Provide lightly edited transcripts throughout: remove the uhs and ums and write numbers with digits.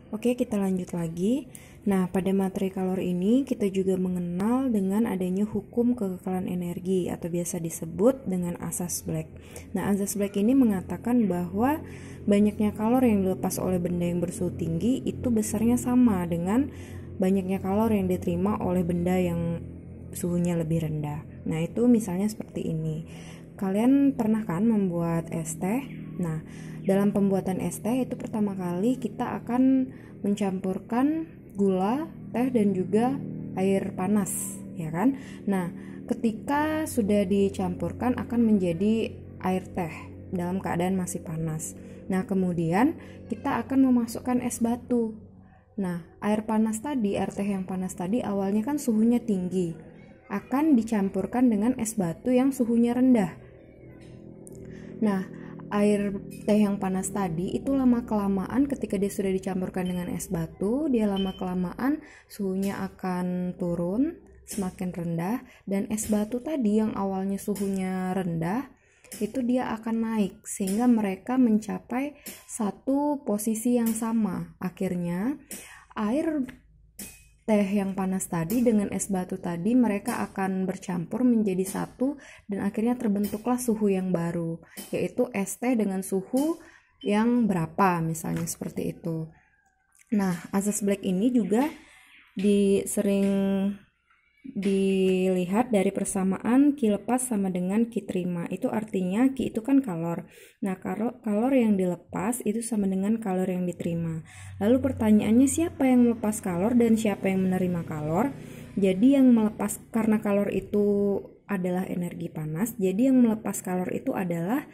Oke, kita lanjut lagi. Nah, pada materi kalor ini kita juga mengenal dengan adanya hukum kekekalan energi atau biasa disebut dengan asas Black. Nah, asas Black ini mengatakan bahwa banyaknya kalor yang dilepas oleh benda yang bersuhu tinggi itu besarnya sama dengan banyaknya kalor yang diterima oleh benda yang suhunya lebih rendah. Nah, itu misalnya seperti ini. Kalian pernah kan membuat es teh? Nah, dalam pembuatan es teh itu pertama kali kita akan mencampurkan gula, teh dan juga air panas, ya kan? Nah, ketika sudah dicampurkan akan menjadi air teh dalam keadaan masih panas. Nah, kemudian kita akan memasukkan es batu. Nah, air teh yang panas tadi awalnya kan suhunya tinggi, akan dicampurkan dengan es batu yang suhunya rendah. Nah, air teh yang panas tadi itu lama-kelamaan ketika dia sudah dicampurkan dengan es batu, dia lama-kelamaan suhunya akan turun semakin rendah, dan es batu tadi yang awalnya suhunya rendah itu dia akan naik sehingga mereka mencapai satu posisi yang sama. Akhirnya air teh yang panas tadi dengan es batu tadi mereka akan bercampur menjadi satu dan akhirnya terbentuklah suhu yang baru, yaitu es teh dengan suhu yang berapa, misalnya seperti itu. Nah, asas Black ini juga sering dilihat dari persamaan Q lepas sama dengan Q terima. Itu artinya Q itu kan kalor. Nah, kalor yang dilepas itu sama dengan kalor yang diterima. Lalu pertanyaannya, siapa yang melepas kalor dan siapa yang menerima kalor? Jadi yang melepas, karena kalor itu adalah energi panas, jadi yang melepas kalor itu adalah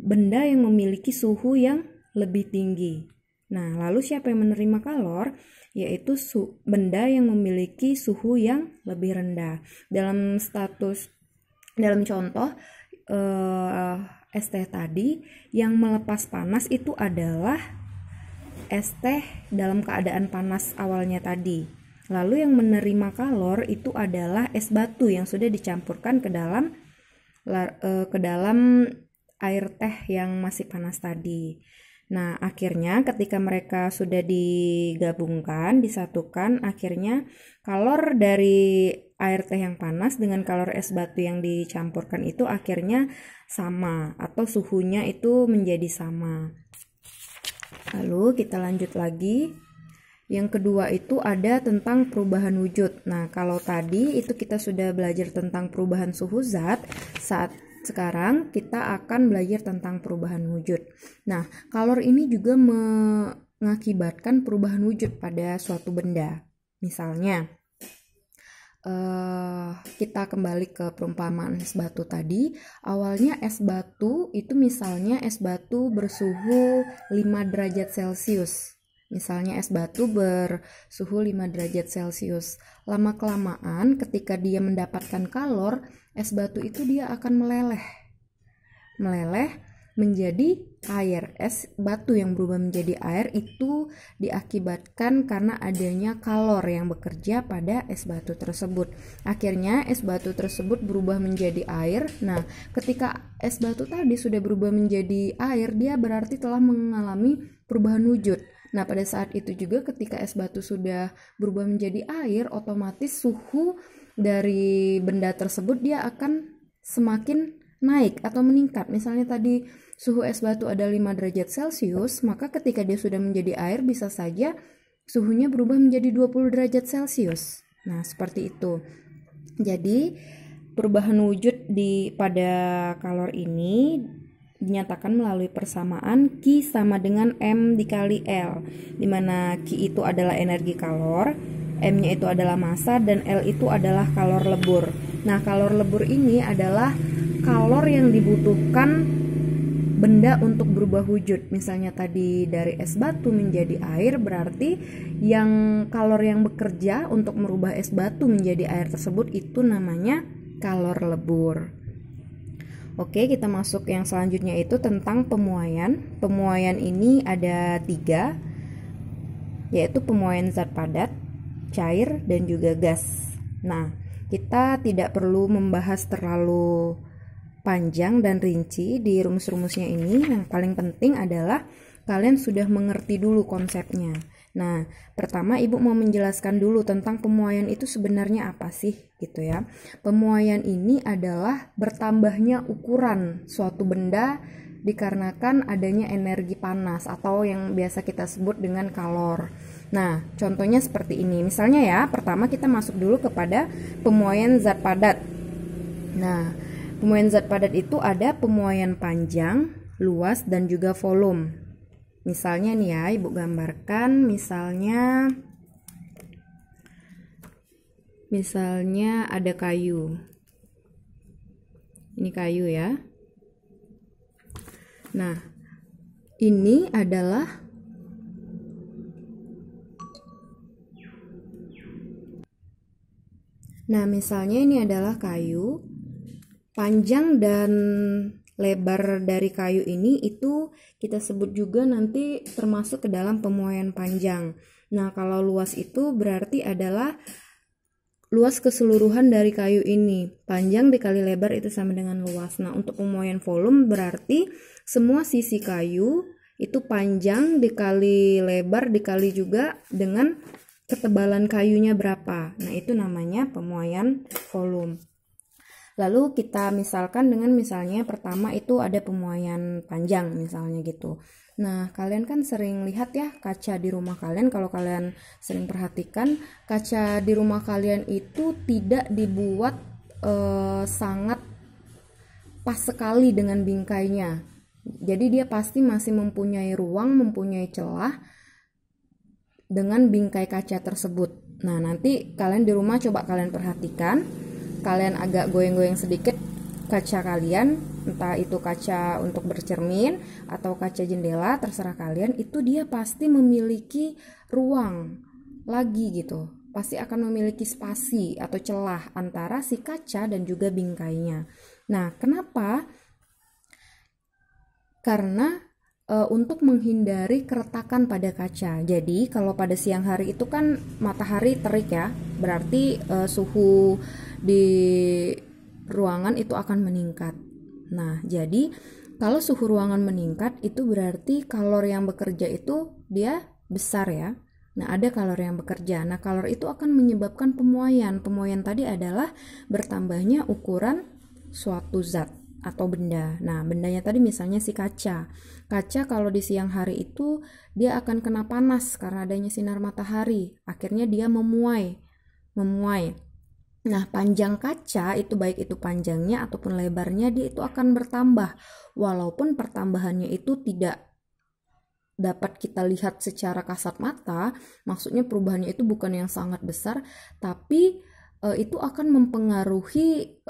benda yang memiliki suhu yang lebih tinggi. Nah, lalu siapa yang menerima kalor? Yaitu benda yang memiliki suhu yang lebih rendah. Dalam contoh es teh tadi, yang melepas panas itu adalah es teh dalam keadaan panas awalnya tadi. Lalu yang menerima kalor itu adalah es batu yang sudah dicampurkan ke dalam air teh yang masih panas tadi. Nah, akhirnya ketika mereka sudah digabungkan, disatukan, akhirnya kalor dari air teh yang panas dengan kalor es batu yang dicampurkan itu akhirnya sama atau suhunya itu menjadi sama. Lalu kita lanjut lagi. Yang kedua itu ada tentang perubahan wujud. Nah, kalau tadi itu kita sudah belajar tentang perubahan suhu zat, sekarang kita akan belajar tentang perubahan wujud. Nah, kalor ini juga mengakibatkan perubahan wujud pada suatu benda. Misalnya, kita kembali ke perumpamaan es batu tadi. Awalnya es batu itu misalnya es batu bersuhu 5 derajat Celcius. Misalnya es batu bersuhu 5 derajat Celcius. Lama-kelamaan ketika dia mendapatkan kalor, es batu itu dia akan meleleh menjadi air. Es batu yang berubah menjadi air itu diakibatkan karena adanya kalor yang bekerja pada es batu tersebut. Akhirnya es batu tersebut berubah menjadi air. Nah, ketika es batu tadi sudah berubah menjadi air, dia berarti telah mengalami perubahan wujud. Nah, pada saat itu juga ketika es batu sudah berubah menjadi air, otomatis suhu dari benda tersebut dia akan semakin naik atau meningkat. Misalnya tadi suhu es batu ada 5 derajat Celcius, maka ketika dia sudah menjadi air bisa saja suhunya berubah menjadi 20 derajat Celcius. Nah, seperti itu. Jadi, perubahan wujud pada kalor ini dinyatakan melalui persamaan Q sama dengan M dikali L, di mana Q itu adalah energi kalor, M-nya itu adalah massa, dan L itu adalah kalor lebur. Nah, kalor lebur ini adalah kalor yang dibutuhkan benda untuk berubah wujud. Misalnya tadi dari es batu menjadi air, berarti kalor yang bekerja untuk merubah es batu menjadi air tersebut itu namanya kalor lebur. Oke, kita masuk yang selanjutnya itu tentang pemuaian. Pemuaian ini ada 3, yaitu pemuaian zat padat, cair, dan juga gas. Nah, kita tidak perlu membahas terlalu panjang dan rinci di rumus-rumusnya ini. Yang paling penting adalah kalian sudah mengerti dulu konsepnya. Nah, pertama Ibu mau menjelaskan dulu tentang pemuaian itu sebenarnya apa sih gitu ya. Pemuaian ini adalah bertambahnya ukuran suatu benda dikarenakan adanya energi panas atau yang biasa kita sebut dengan kalor. Nah, contohnya seperti ini. Misalnya ya, pertama kita masuk dulu kepada pemuaian zat padat. Nah, pemuaian zat padat itu ada pemuaian panjang, luas, dan juga volume. Misalnya nih ya, Ibu gambarkan misalnya ada kayu. Ini kayu ya. Nah, ini adalah misalnya ini adalah kayu. Panjang dan lebar dari kayu ini itu kita sebut juga nanti termasuk ke dalam pemuaian panjang. Nah, kalau luas itu berarti adalah luas keseluruhan dari kayu ini. Panjang dikali lebar itu sama dengan luas. Nah, untuk pemuaian volume berarti semua sisi kayu itu panjang dikali lebar dikali juga dengan ketebalan kayunya berapa. Nah, itu namanya pemuaian volume. Lalu kita misalkan dengan misalnya pertama itu ada pemuaian panjang misalnya gitu. Nah, kalian kan sering lihat ya kaca di rumah kalian. Kalau kalian sering perhatikan, kaca di rumah kalian itu tidak dibuat sangat pas sekali dengan bingkainya. Jadi dia pasti masih mempunyai ruang, mempunyai celah dengan bingkai kaca tersebut. Nah, nanti kalian di rumah coba kalian perhatikan. Kalian agak goyang-goyang sedikit kaca kalian, entah itu kaca untuk bercermin atau kaca jendela, terserah kalian, itu dia pasti memiliki ruang lagi gitu. Pasti akan memiliki spasi atau celah antara si kaca dan juga bingkainya. Nah, kenapa? Karena untuk menghindari keretakan pada kaca. Jadi kalau pada siang hari itu kan matahari terik ya, berarti suhu di ruangan itu akan meningkat. Nah, jadi kalau suhu ruangan meningkat itu berarti kalor yang bekerja itu dia besar ya. Nah, ada kalor yang bekerja. Nah, kalor itu akan menyebabkan pemuaian. Pemuaian tadi adalah bertambahnya ukuran suatu zat atau benda. Nah, bendanya tadi misalnya si kaca. Kaca kalau di siang hari itu dia akan kena panas karena adanya sinar matahari. Akhirnya dia memuai. Nah, panjang kaca itu baik itu panjangnya ataupun lebarnya dia itu akan bertambah. Walaupun pertambahannya itu tidak dapat kita lihat secara kasat mata, maksudnya perubahannya itu bukan yang sangat besar, tapi itu akan mempengaruhi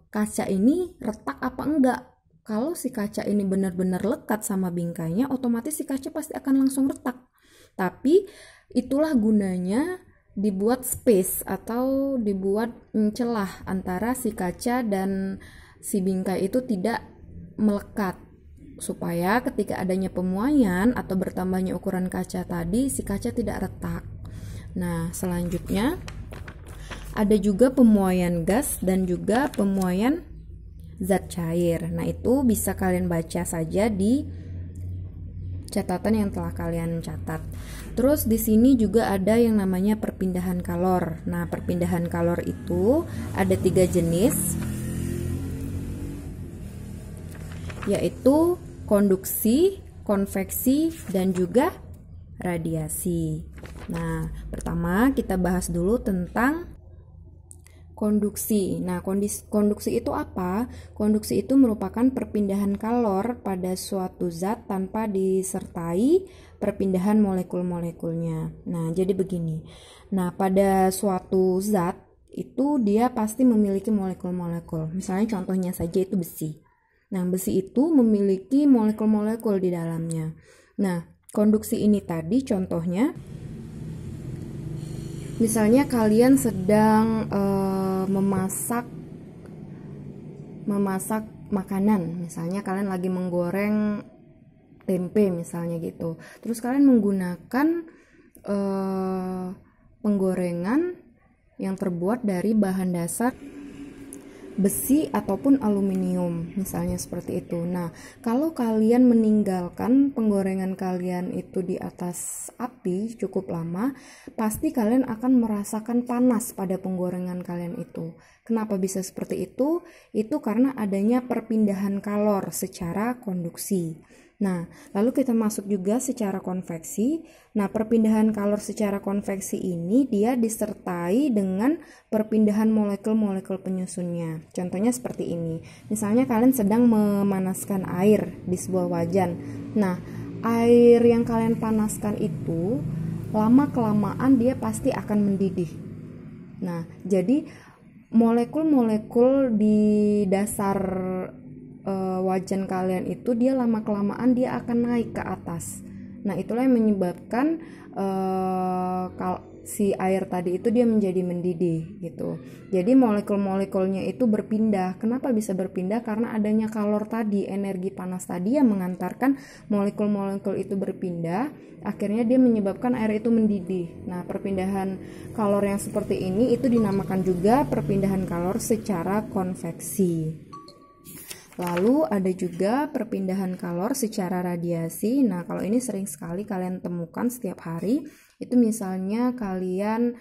kaca ini retak apa enggak. Kalau si kaca ini benar-benar lekat sama bingkainya, otomatis si kaca pasti akan langsung retak. Tapi itulah gunanya dibuat space atau dibuat celah antara si kaca dan si bingkai itu tidak melekat, supaya ketika adanya pemuaian atau bertambahnya ukuran kaca tadi si kaca tidak retak. Nah, selanjutnya ada juga pemuaian gas dan juga pemuaian zat cair. Nah, itu bisa kalian baca saja di catatan yang telah kalian catat. Terus di sini juga ada yang namanya perpindahan kalor. Nah, perpindahan kalor itu ada 3 jenis, yaitu konduksi, konveksi, dan juga radiasi. Nah, pertama kita bahas dulu tentang konduksi. Nah, konduksi itu apa? Konduksi itu merupakan perpindahan kalor pada suatu zat tanpa disertai perpindahan molekul-molekulnya. Nah, jadi begini. Nah, pada suatu zat itu dia pasti memiliki molekul-molekul. Misalnya contohnya saja itu besi. Nah, besi itu memiliki molekul-molekul di dalamnya. Nah, konduksi ini tadi contohnya, misalnya kalian sedang memasak makanan, misalnya kalian lagi menggoreng tempe misalnya gitu. Terus kalian menggunakan penggorengan yang terbuat dari bahan dasar besi ataupun aluminium, misalnya seperti itu. Nah, kalau kalian meninggalkan penggorengan kalian itu di atas api cukup lama, pasti kalian akan merasakan panas pada penggorengan kalian itu. Kenapa bisa seperti itu? Itu karena adanya perpindahan kalor secara konduksi. Nah, lalu kita masuk juga secara konveksi. Nah, perpindahan kalor secara konveksi ini dia disertai dengan perpindahan molekul-molekul penyusunnya. Contohnya seperti ini. Misalnya kalian sedang memanaskan air di sebuah wajan. Nah, air yang kalian panaskan itu lama-kelamaan dia pasti akan mendidih. Nah, jadi molekul-molekul di dasar wajan kalian itu dia lama-kelamaan dia akan naik ke atas. Nah, itulah yang menyebabkan si air tadi itu dia menjadi mendidih gitu. Jadi molekul-molekulnya itu berpindah. Kenapa bisa berpindah? Karena adanya kalor tadi, energi panas tadi yang mengantarkan molekul-molekul itu berpindah. Akhirnya dia menyebabkan air itu mendidih. Nah, perpindahan kalor yang seperti ini itu dinamakan juga perpindahan kalor secara konveksi. Lalu ada juga perpindahan kalor secara radiasi. Nah, kalau ini sering sekali kalian temukan setiap hari. Itu misalnya kalian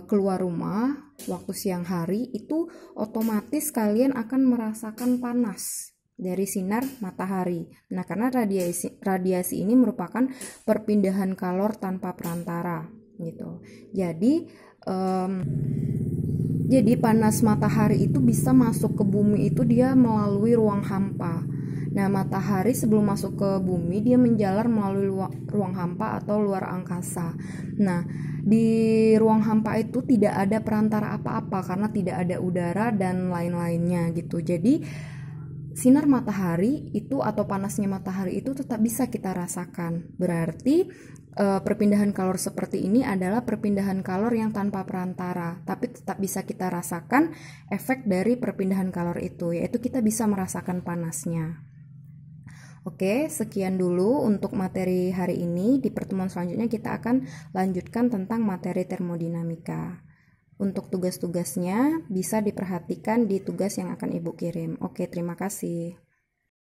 keluar rumah waktu siang hari, itu otomatis kalian akan merasakan panas dari sinar matahari. Nah, karena radiasi ini merupakan perpindahan kalor tanpa perantara gitu. Jadi panas matahari itu bisa masuk ke bumi itu dia melalui ruang hampa. Nah, matahari sebelum masuk ke bumi dia menjalar melalui ruang hampa atau luar angkasa. Nah, di ruang hampa itu tidak ada perantara apa-apa karena tidak ada udara dan lain-lainnya gitu. Jadi sinar matahari itu atau panasnya matahari itu tetap bisa kita rasakan. Berarti perpindahan kalor seperti ini adalah perpindahan kalor yang tanpa perantara, tapi tetap bisa kita rasakan efek dari perpindahan kalor itu, yaitu kita bisa merasakan panasnya. Oke, sekian dulu untuk materi hari ini. Di pertemuan selanjutnya kita akan lanjutkan tentang materi termodinamika. Untuk tugas-tugasnya bisa diperhatikan di tugas yang akan Ibu kirim. Oke, terima kasih.